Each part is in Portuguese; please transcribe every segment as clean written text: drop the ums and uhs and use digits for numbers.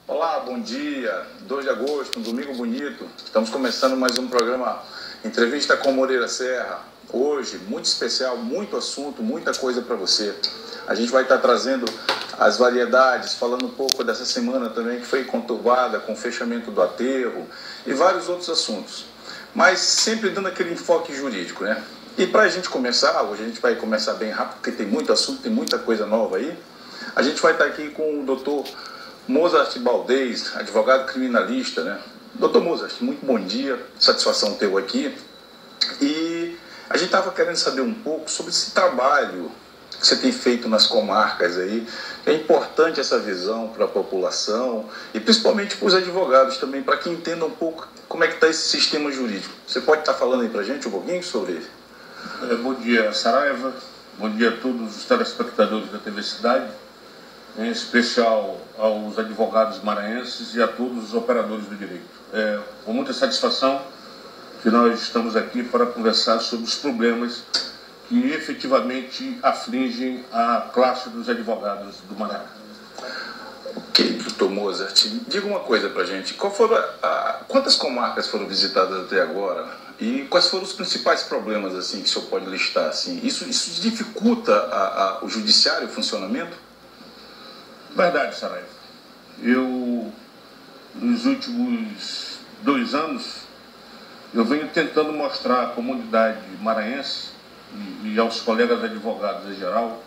Olá, bom dia. 2 de agosto, um domingo bonito. Estamos começando mais um programa Entrevista com Moreira Serra. Hoje, muito especial, muito assunto, muita coisa para você. A gente vai estar trazendo as variedades, falando um pouco dessa semana também que foi conturbada com o fechamento do aterro e vários outros assuntos. Mas sempre dando aquele enfoque jurídico, né? E para a gente começar, hoje a gente vai começar bem rápido, porque tem muito assunto, tem muita coisa nova aí. A gente vai estar aqui com o doutor Mozart Baldez, advogado criminalista, né? Doutor Mozart, muito bom dia, satisfação teu aqui. E a gente estava querendo saber um pouco sobre esse trabalho que você tem feito nas comarcas aí. É importante essa visão para a população e principalmente para os advogados também, para que entendam um pouco como é que está esse sistema jurídico. Você pode estar falando aí para a gente um pouquinho sobre ele? Bom dia, Saraiva. Bom dia a todos os telespectadores da TV Cidade, em especial aos advogados maranhenses e a todos os operadores do direito. Com muita satisfação que nós estamos aqui para conversar sobre os problemas que efetivamente afligem a classe dos advogados do Maranhão. Ok, doutor Mozart, diga uma coisa para a gente. Quantas comarcas foram visitadas até agora? E quais foram os principais problemas assim, que o senhor pode listar? Assim? Isso dificulta o judiciário, o funcionamento? Verdade, Saraiva. Eu, nos últimos 2 anos, eu venho tentando mostrar à comunidade maranhense e aos colegas advogados em geral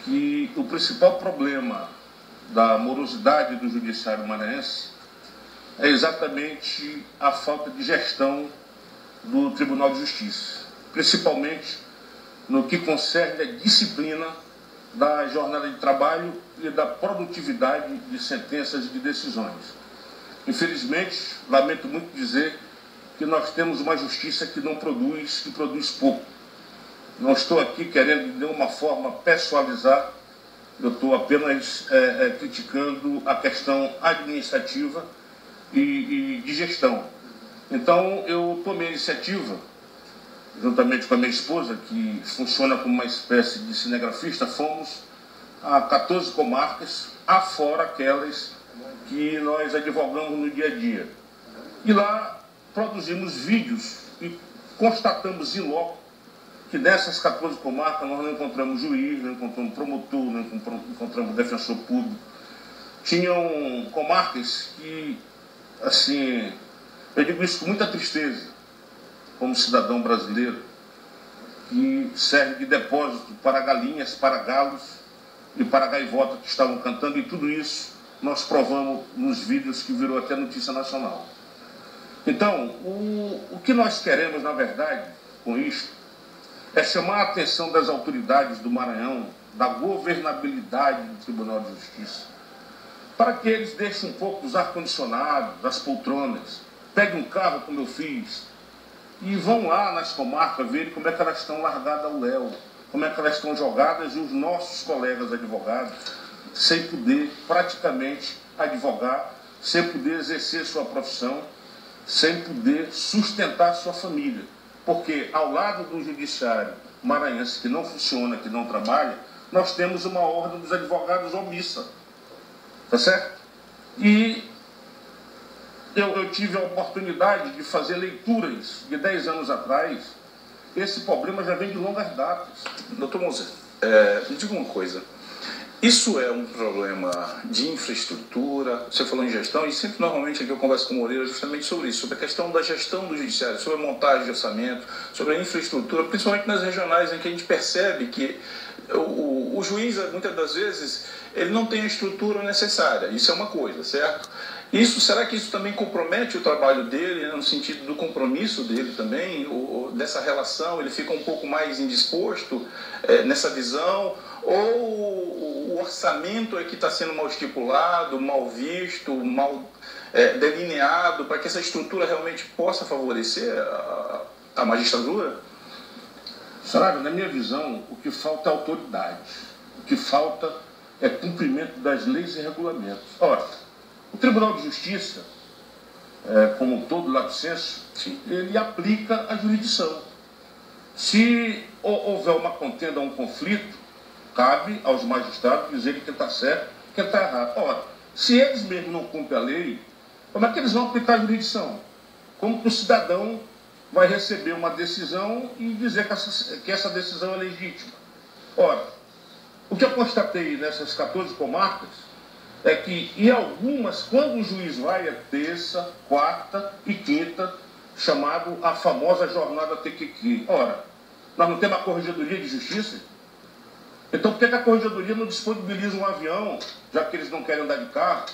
que o principal problema da morosidade do judiciário maranhense é exatamente a falta de gestão do Tribunal de Justiça, principalmente no que concerne a disciplina da jornada de trabalho e da produtividade de sentenças e de decisões. Infelizmente, lamento muito dizer que nós temos uma justiça que não produz, que produz pouco. Não estou aqui querendo de nenhuma forma pessoalizar, eu estou apenas criticando a questão administrativa e de gestão. Então, eu tomei a iniciativa, juntamente com a minha esposa, que funciona como uma espécie de cinegrafista, fomos a 14 comarcas, afora aquelas que nós advogamos no dia a dia. E lá produzimos vídeos e constatamos in loco que nessas 14 comarcas nós não encontramos juiz, não encontramos promotor, não encontramos defensor público. Tinham comarcas que, assim, eu digo isso com muita tristeza, como cidadão brasileiro, que serve de depósito para galinhas, para galos e para gaivotas que estavam cantando, e tudo isso nós provamos nos vídeos que virou até notícia nacional. Então, o que nós queremos, na verdade, com isso, é chamar a atenção das autoridades do Maranhão, da governabilidade do Tribunal de Justiça, para que eles deixem um pouco dos ar-condicionados, das poltronas, peguem um carro, como eu fiz, e vão lá nas comarcas ver como é que elas estão largadas ao léu, como é que elas estão jogadas, e os nossos colegas advogados sem poder praticamente advogar, sem poder exercer sua profissão, sem poder sustentar sua família. Porque ao lado do judiciário maranhense que não funciona, que não trabalha, nós temos uma ordem dos advogados omissa. Tá certo? E eu tive a oportunidade de fazer leituras de 10 anos atrás. Esse problema já vem de longas datas. Doutor Mozart, me diga uma coisa. Isso é um problema de infraestrutura? Você falou em gestão, e sempre normalmente aqui eu converso com o Moreira justamente sobre isso, sobre a questão da gestão do judiciário, sobre a montagem de orçamento, sobre a infraestrutura, principalmente nas regionais, em que a gente percebe que o juiz, muitas das vezes, ele não tem a estrutura necessária. Isso é uma coisa, certo? Será que isso também compromete o trabalho dele, no sentido do compromisso dele também, dessa relação? Ele fica um pouco mais indisposto nessa visão? Ou o orçamento é que está sendo mal estipulado, mal visto, mal delineado, para que essa estrutura realmente possa favorecer a magistratura? Saraiva, na minha visão, o que falta é autoridade. O que falta é cumprimento das leis e regulamentos. Ora, o Tribunal de Justiça, como todo lato sensu, ele aplica a jurisdição. Se houver uma contenda, um conflito, cabe aos magistrados dizer quem está certo, quem está errado. Ora, Se eles mesmos não cumprem a lei, como é que eles vão aplicar a jurisdição? Como que o cidadão vai receber uma decisão e dizer que essa decisão é legítima? Ora, o que eu constatei nessas 14 comarcas é que, em algumas, quando o juiz vai, é terça, quarta e quinta, chamado a famosa jornada TQQ. Ora, nós não temos a Corregedoria de Justiça? Então, por que a Corregedoria não disponibiliza um avião, já que eles não querem andar de carro,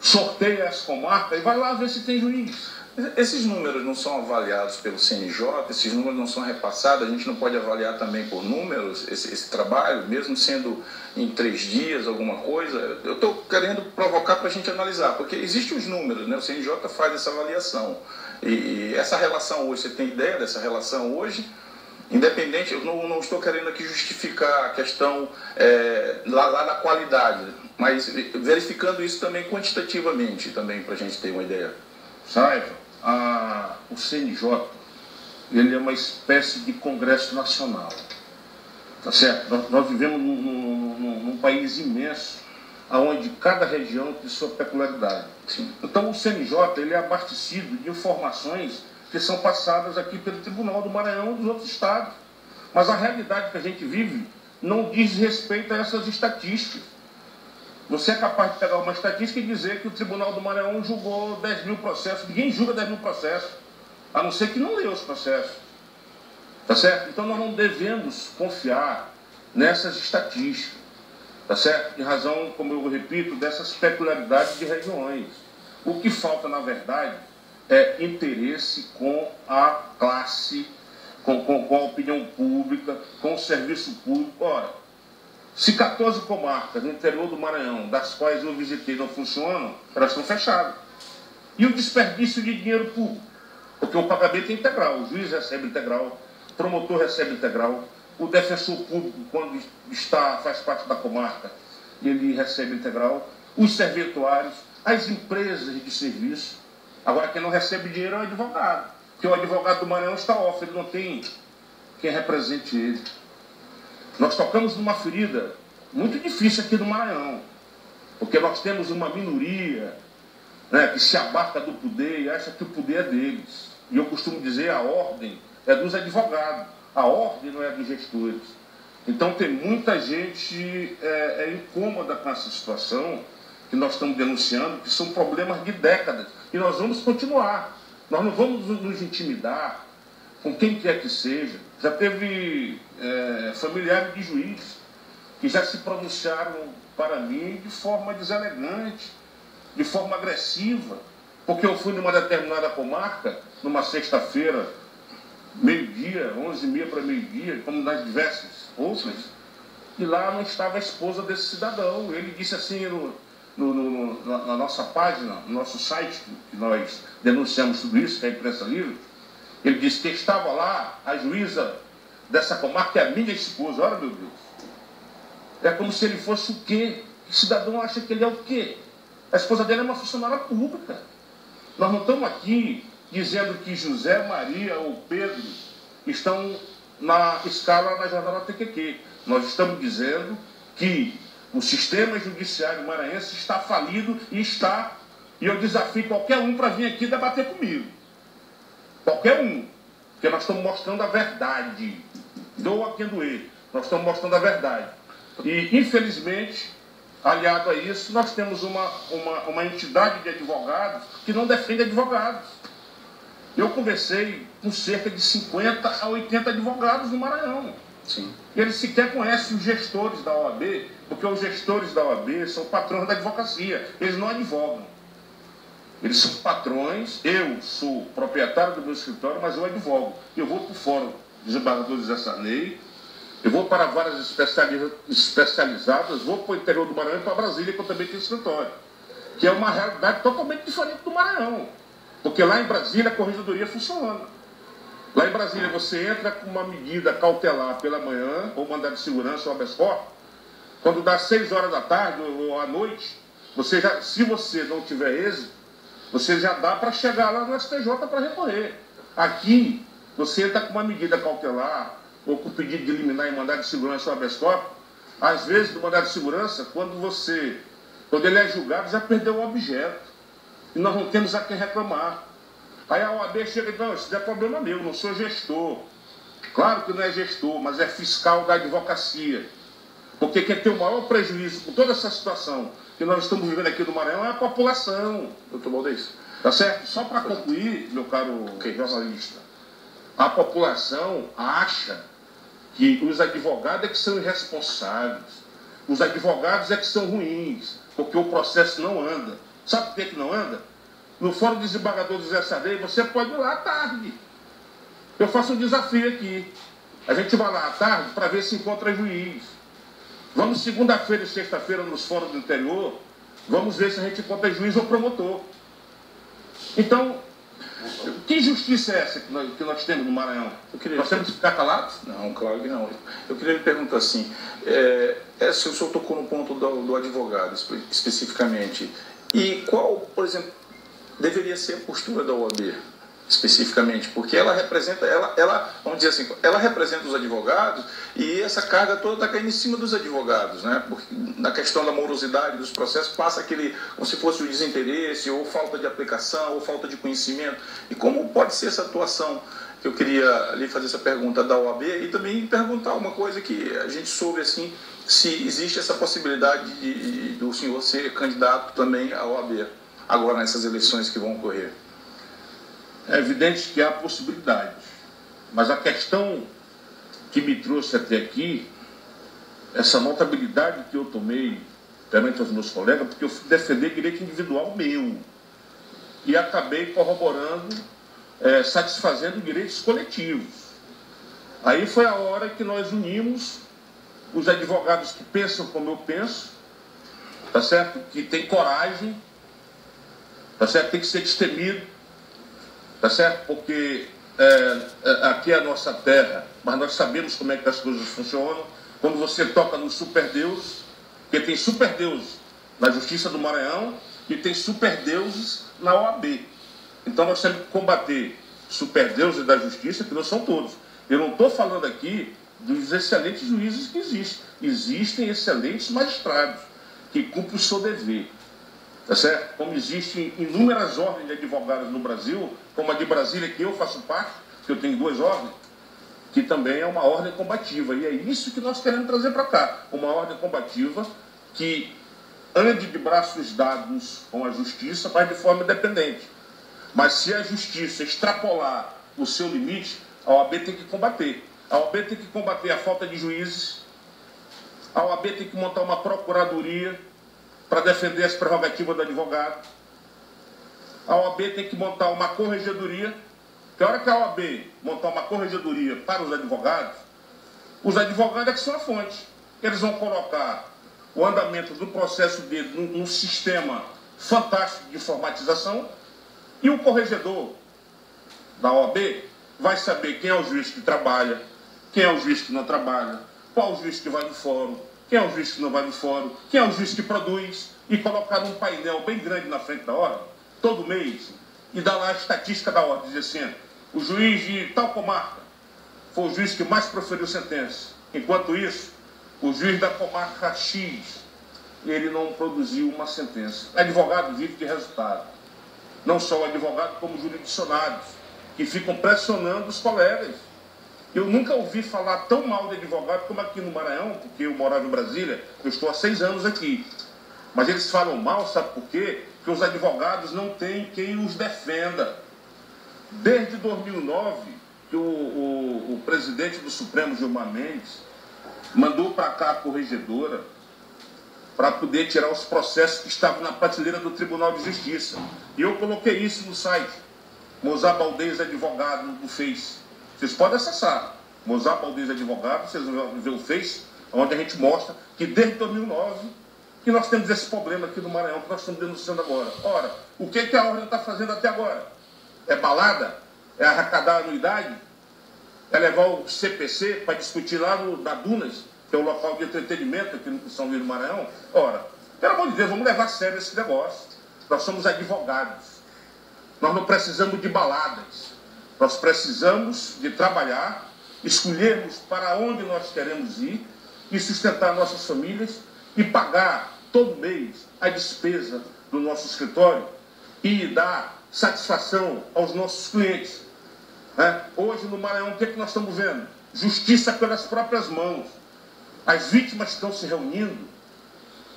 sorteia as comarcas e vai lá ver se tem juiz? Esses números não são avaliados pelo CNJ, esses números não são repassados, a gente não pode avaliar também por números esse trabalho, mesmo sendo em 3 dias, alguma coisa. Eu estou querendo provocar para a gente analisar, porque existem os números, né? O CNJ faz essa avaliação. E essa relação hoje, você tem ideia dessa relação hoje? Independente, eu não estou querendo aqui justificar a questão lá na qualidade, mas verificando isso também quantitativamente, também para a gente ter uma ideia. Saraiva, o CNJ, ele é uma espécie de Congresso Nacional, tá certo? Nós vivemos num país imenso, onde cada região tem sua peculiaridade. Sim. Então o CNJ, ele é abastecido de informações que são passadas aqui pelo Tribunal do Maranhão e dos outros estados. Mas a realidade que a gente vive não diz respeito a essas estatísticas. Você é capaz de pegar uma estatística e dizer que o Tribunal do Maranhão julgou 10 mil processos. Ninguém julga 10 mil processos, a não ser que não leu os processos. Tá certo? Então nós não devemos confiar nessas estatísticas. Tá certo? Em razão, como eu repito, dessas peculiaridades de regiões. O que falta, na verdade, é interesse com a classe, com a opinião pública, com o serviço público. Ora, se 14 comarcas no interior do Maranhão, das quais eu visitei, não funcionam, elas estão fechadas. E o desperdício de dinheiro público? Porque o pagamento é integral, o juiz recebe integral, o promotor recebe integral, o defensor público, quando faz parte da comarca, ele recebe integral, os serventuários, as empresas de serviço. Agora, quem não recebe dinheiro é o advogado, porque o advogado do Maranhão está off, ele não tem quem represente ele. Nós tocamos numa ferida muito difícil aqui no Maranhão, porque nós temos uma minoria, né, que se abarca do poder e acha que o poder é deles. E eu costumo dizer, a ordem é dos advogados, a ordem não é dos gestores. Então tem muita gente incômoda com essa situação que nós estamos denunciando, que são problemas de décadas. E nós vamos continuar. Nós não vamos nos intimidar com quem quer que seja. Já teve familiares de juiz que já se pronunciaram para mim de forma deselegante, de forma agressiva, porque eu fui numa determinada comarca, numa sexta-feira, meio-dia, 11h30 para meio-dia, como nas diversas outras, e lá não estava a esposa desse cidadão. Ele disse assim na nossa página, no nosso site, que nós denunciamos tudo isso, que é a Imprensa Livre, ele disse que estava lá a juíza dessa comarca, que é a minha esposa. Olha, meu Deus. É como se ele fosse o quê? O cidadão acha que ele é o quê? A esposa dele é uma funcionária pública. Nós não estamos aqui dizendo que José, Maria ou Pedro estão na escala na jornada TQQ. Nós estamos dizendo que o sistema judiciário maranhense está falido e eu desafio qualquer um para vir aqui debater comigo. Qualquer um. Porque nós estamos mostrando a verdade. Doa quem doer. Nós estamos mostrando a verdade. E, infelizmente, aliado a isso, nós temos uma entidade de advogados que não defende advogados. Eu conversei com cerca de 50 a 80 advogados no Maranhão. Sim. Eles sequer conhecem os gestores da OAB, porque os gestores da OAB são patrões da advocacia. Eles não advogam. Eles são patrões. Eu sou proprietário do meu escritório, mas eu advogo. Eu vou para o Fórum dos Desembargadores de Sarney, eu vou para várias especializadas, vou para o interior do Maranhão e para Brasília, que eu também tenho escritório. Que é uma realidade totalmente diferente do Maranhão. Porque lá em Brasília a corregedoria funciona. Lá em Brasília você entra com uma medida cautelar pela manhã, ou mandado de segurança ou habeas corpus. Quando dá 6 horas da tarde ou à noite, se você não tiver êxito, você já dá para chegar lá no STJ para recorrer. Aqui, você entra com uma medida cautelar, ou com pedido de liminar em mandado de segurança ou habeas corpus. Às vezes, no mandado de segurança, quando você Quando ele é julgado, já perdeu o objeto. E nós não temos a quem reclamar. Aí a OAB chega e diz, não, isso não é problema meu, não sou gestor. Claro que não é gestor, mas é fiscal da advocacia. Porque quem tem o maior prejuízo com toda essa situação que nós estamos vivendo aqui no Maranhão é a população. Doutor Valdez. Tá certo? Só para concluir, meu caro jornalista, a população acha que os advogados é que são irresponsáveis, os advogados é que são ruins, porque o processo não anda. Sabe por que não anda? No Fórum Desembargador do José Sarney, você pode ir lá à tarde. Eu faço um desafio aqui. A gente vai lá à tarde para ver se encontra juiz. Vamos segunda-feira e sexta-feira nos fóruns do interior, vamos ver se a gente encontra juiz ou promotor. Então, que justiça é essa que nós temos no Maranhão? Nós temos que ficar calados? Não, claro que não. Eu queria lhe perguntar assim, se o senhor tocou no ponto do advogado especificamente, e qual, por exemplo, deveria ser a postura da OAB especificamente? Porque ela representa, vamos dizer assim, ela representa os advogados e essa carga toda está caindo em cima dos advogados, né? Porque na questão da morosidade dos processos passa aquele, como se fosse o desinteresse, ou falta de aplicação, ou falta de conhecimento. E como pode ser essa atuação? Eu queria lhe fazer essa pergunta da OAB e também perguntar uma coisa que a gente soube assim, se existe essa possibilidade do senhor ser candidato também à OAB, agora nessas eleições que vão ocorrer. É evidente que há possibilidades, mas a questão que me trouxe até aqui, essa notabilidade que eu tomei perante os meus colegas, porque eu fui defender direito individual meu e acabei corroborando, satisfazendo direitos coletivos. Aí foi a hora que nós unimos os advogados que pensam como eu penso, tá certo? Que tem coragem, tá certo? Tem que ser destemido, tá certo? Porque aqui é a nossa terra, mas nós sabemos como é que as coisas funcionam. Quando você toca no superdeuses, porque tem superdeuses na Justiça do Maranhão e tem superdeuses na OAB. Então nós temos que combater superdeuses da Justiça, que não são todos. Eu não estou falando aqui dos excelentes juízes que existem. Existem excelentes magistrados que cumprem o seu dever. Tá certo? Como existem inúmeras ordens de advogados no Brasil, como a de Brasília, que eu faço parte, que eu tenho 2 ordens, que também é uma ordem combativa. E é isso que nós queremos trazer para cá. Uma ordem combativa que ande de braços dados com a justiça, mas de forma independente. Mas se a justiça extrapolar o seu limite, a OAB tem que combater. A OAB tem que combater a falta de juízes, a OAB tem que montar uma procuradoria para defender as prerrogativas do advogado. A OAB tem que montar uma corregedoria, que a hora que a OAB montar uma corregedoria para os advogados é que são a fonte. Eles vão colocar o andamento do processo dele num sistema fantástico de informatização e o corregedor da OAB vai saber quem é o juiz que trabalha, quem é o juiz que não trabalha, qual o juiz que vai no fórum, quem é o juiz que não vai no fórum, quem é o juiz que produz, e colocar num painel bem grande na frente da ordem, todo mês, e dar lá a estatística da ordem, dizer assim, o juiz de tal comarca foi o juiz que mais proferiu sentença. Enquanto isso, o juiz da comarca X, ele não produziu uma sentença. O advogado vive de resultado. Não só o advogado, como os jurisdicionados, que ficam pressionando os colegas. Eu nunca ouvi falar tão mal de advogado como aqui no Maranhão, porque eu morava em Brasília, eu estou há 6 anos aqui. Mas eles falam mal, sabe por quê? Porque os advogados não têm quem os defenda. Desde 2009, que o presidente do Supremo, Gilmar Mendes, mandou para cá a corregedora para poder tirar os processos que estavam na prateleira do Tribunal de Justiça. E eu coloquei isso no site, Mozar Valdez Advogado, do Face. Vocês podem acessar, Mozar Valdez Advogado, vocês vão ver o Face, onde a gente mostra que desde 2009 que nós temos esse problema aqui no Maranhão, que nós estamos denunciando agora. Ora, o que a ordem está fazendo até agora? É balada? É arrecadar a anuidade? É levar o CPC para discutir lá na Dunas, que é o local de entretenimento aqui no São Luís do Maranhão? Ora, pelo amor de Deus, vamos levar a sério esse negócio. Nós somos advogados. Nós não precisamos de baladas. Nós precisamos de trabalhar, escolhermos para onde nós queremos ir e sustentar nossas famílias e pagar todo mês a despesa do nosso escritório e dar satisfação aos nossos clientes. Hoje no Maranhão, o que nós estamos vendo? Justiça pelas próprias mãos. As vítimas estão se reunindo,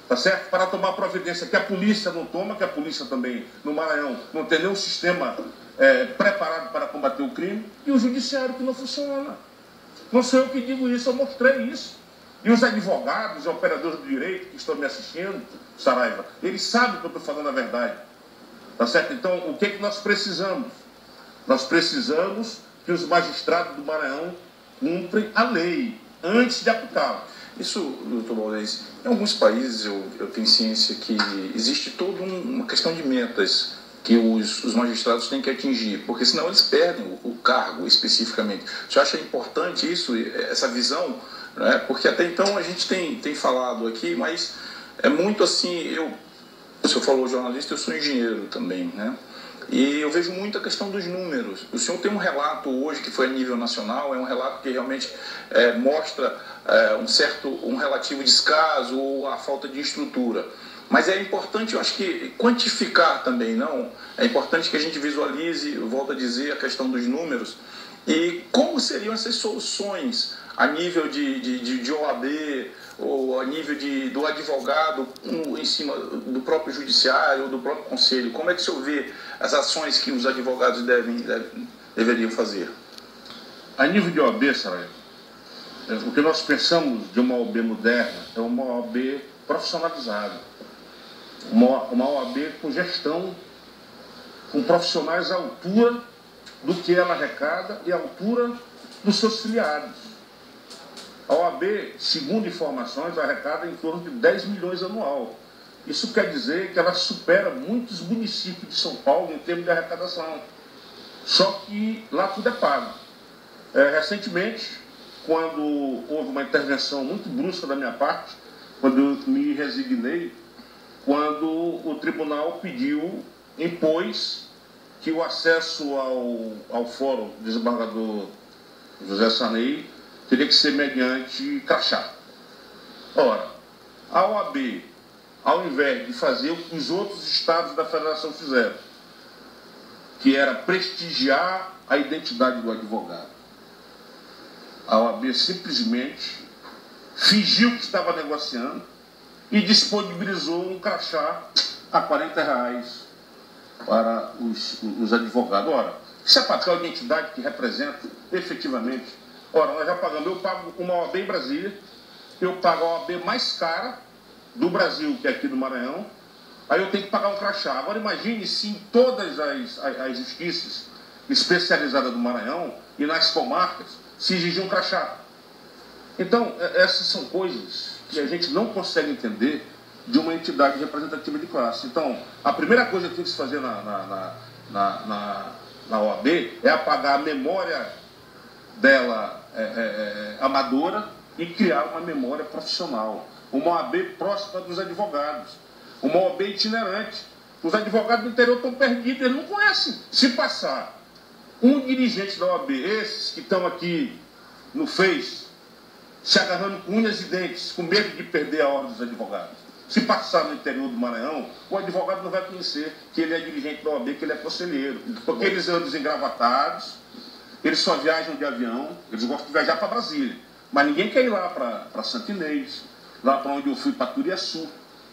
tá certo? Para tomar providência que a polícia não toma, que a polícia também no Maranhão não tem nenhum sistema preparado para combater o crime, e o judiciário que não funciona. Não sou eu que digo isso, eu mostrei isso. E os advogados e operadores do direito que estão me assistindo, Saraiva, eles sabem que eu estou falando a verdade. Tá certo? Então, o que nós precisamos? Nós precisamos que os magistrados do Maranhão cumprem a lei antes de aplicá-la. Isso, doutor Valdez, em alguns países eu tenho ciência que existe toda uma questão de metas que os magistrados têm que atingir, porque senão eles perdem o cargo especificamente. Você acha importante isso, essa visão? Né? Porque até então a gente tem falado aqui, mas é muito assim, o senhor falou jornalista, eu sou engenheiro também, né? E eu vejo muito a questão dos números. O senhor tem um relato hoje que foi a nível nacional, é um relato que realmente mostra um relativo descaso ou a falta de estrutura. Mas é importante, eu acho que quantificar também, não? É importante que a gente visualize, eu volto a dizer, a questão dos números e como seriam essas soluções a nível de OAB ou a nível do advogado em cima do próprio judiciário ou do próprio conselho. Como é que o senhor vê as ações que os advogados deveriam fazer? A nível de OAB, Saraiva, o que nós pensamos de uma OAB moderna é uma OAB profissionalizada. Uma OAB com gestão, com profissionais à altura do que ela arrecada e à altura dos seus filiados. A OAB, segundo informações, arrecada em torno de 10 milhões anual. Isso quer dizer que ela supera muitos municípios de São Paulo em termos de arrecadação. Só que lá tudo é pago. Recentemente, quando houve uma intervenção muito brusca da minha parte, quando eu me resignei, quando o tribunal impôs que o acesso ao fórum do desembargador José Sarney teria que ser mediante crachá. Ora, a OAB, ao invés de fazer o que os outros estados da federação fizeram, que era prestigiar a identidade do advogado, a OAB simplesmente fingiu que estava negociando e disponibilizou um crachá a R$40 para os advogados. Ora, isso é papel de entidade que representa efetivamente. Ora, nós já pagamos, eu pago uma OAB em Brasília, eu pago a OAB mais cara do Brasil, que é aqui do Maranhão, aí eu tenho que pagar um crachá. Agora imagine se em todas as justiças especializadas do Maranhão e nas comarcas se exigir um crachá. Então, essas são coisas que a gente não consegue entender de uma entidade representativa de classe. Então, a primeira coisa que tem que se fazer na OAB é apagar a memória dela amadora e criar uma memória profissional. Uma OAB próxima dos advogados. Uma OAB itinerante. Os advogados do interior estão perdidos, eles não conhecem. Se passar um dirigente da OAB, esses que estão aqui no Face, se agarrando com unhas e dentes, com medo de perder a ordem dos advogados. Se passar no interior do Maranhão, o advogado não vai conhecer que ele é dirigente da OAB, que ele é conselheiro. Porque eles andam desengravatados, eles só viajam de avião, eles gostam de viajar para Brasília. Mas ninguém quer ir lá para Santo Inês, lá para onde eu fui, para Turiaçu,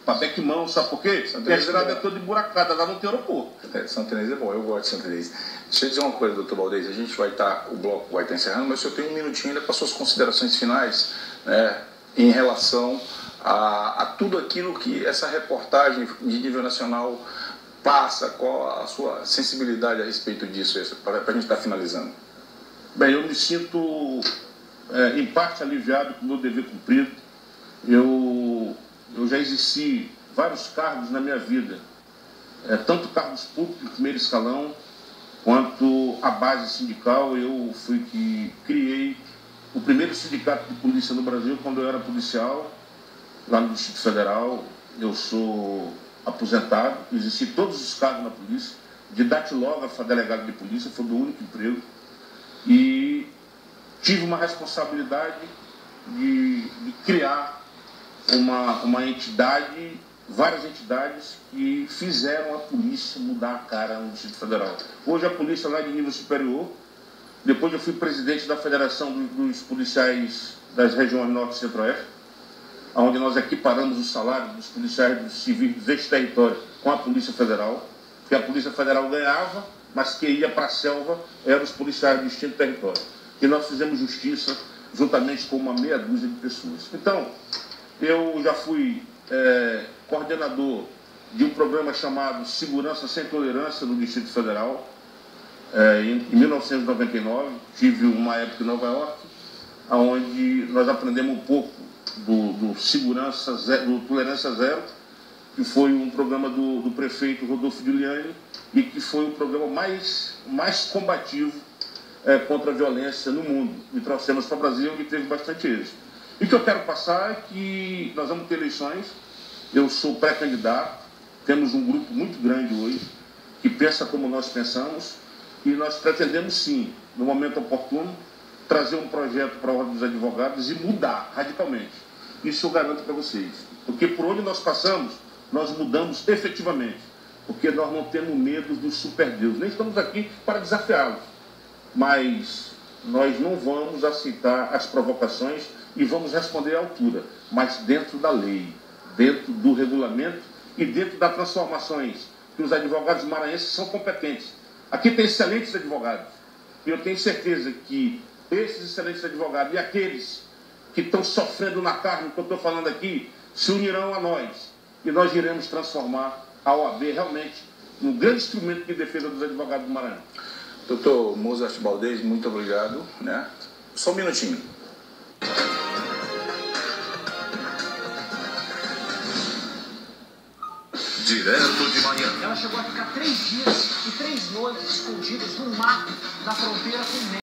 para Bequimão, sabe por quê? Porque a estrada é toda emburacada, lá não tem aeroporto. Santo Inês é bom, eu gosto de Santo Inês. Deixa eu dizer uma coisa, doutor Valdez, o bloco vai estar encerrando, mas eu tenho um minutinho ainda para suas considerações finais, né, em relação a tudo aquilo que essa reportagem de nível nacional passa, qual a sua sensibilidade a respeito disso, para a gente estar finalizando. Bem, eu me sinto, em parte, aliviado com o meu dever cumprido. Eu já exerci vários cargos na minha vida, tanto cargos públicos de primeiro escalão, quanto a base sindical. Eu fui que criei o primeiro sindicato de polícia no Brasil quando eu era policial, lá no Distrito Federal. Eu sou aposentado, exerci todos os cargos na polícia, de datilógrafo a delegado de polícia, foi o meu único emprego, e tive uma responsabilidade de criar uma entidade várias entidades que fizeram a polícia mudar a cara no Distrito Federal. Hoje a polícia lá de nível superior, depois eu fui presidente da Federação dos Policiais das regiões Norte e Centro-Oeste, onde nós equiparamos o salário dos policiais dos civis deste território com a Polícia Federal, que a Polícia Federal ganhava, mas que ia para a selva eram os policiais do distinto território. E nós fizemos justiça juntamente com uma meia dúzia de pessoas. Então, eu já fui coordenador de um programa chamado Segurança Sem Tolerância no Distrito Federal. Em 1999, tive uma época em Nova York, onde nós aprendemos um pouco do Tolerância Zero, que foi um programa do prefeito Rodolfo Giuliani e que foi o programa mais combativo contra a violência no mundo. E trouxemos para o Brasil, onde teve bastante êxito. E o que eu quero passar é que nós vamos ter eleições, eu sou pré-candidato, temos um grupo muito grande hoje, que pensa como nós pensamos, e nós pretendemos sim, no momento oportuno, trazer um projeto para a Ordem dos Advogados e mudar radicalmente. Isso eu garanto para vocês. Porque por onde nós passamos, nós mudamos efetivamente. Porque nós não temos medo dos superdeuses. Nem estamos aqui para desafiá-los. Mas nós não vamos aceitar as provocações e vamos responder à altura. Mas dentro da lei, dentro do regulamento e dentro das transformações que os advogados maranhenses são competentes. Aqui tem excelentes advogados. E eu tenho certeza que esses excelentes advogados e aqueles que estão sofrendo na carne, que eu estou falando aqui, se unirão a nós. E nós iremos transformar a OAB realmente num grande instrumento de defesa dos advogados do Maranhão. Doutor Mozart Baldez, muito obrigado. Só um minutinho. Direto de Miami. Ela chegou a ficar 3 dias e 3 noites escondidas no mato da fronteira com o México.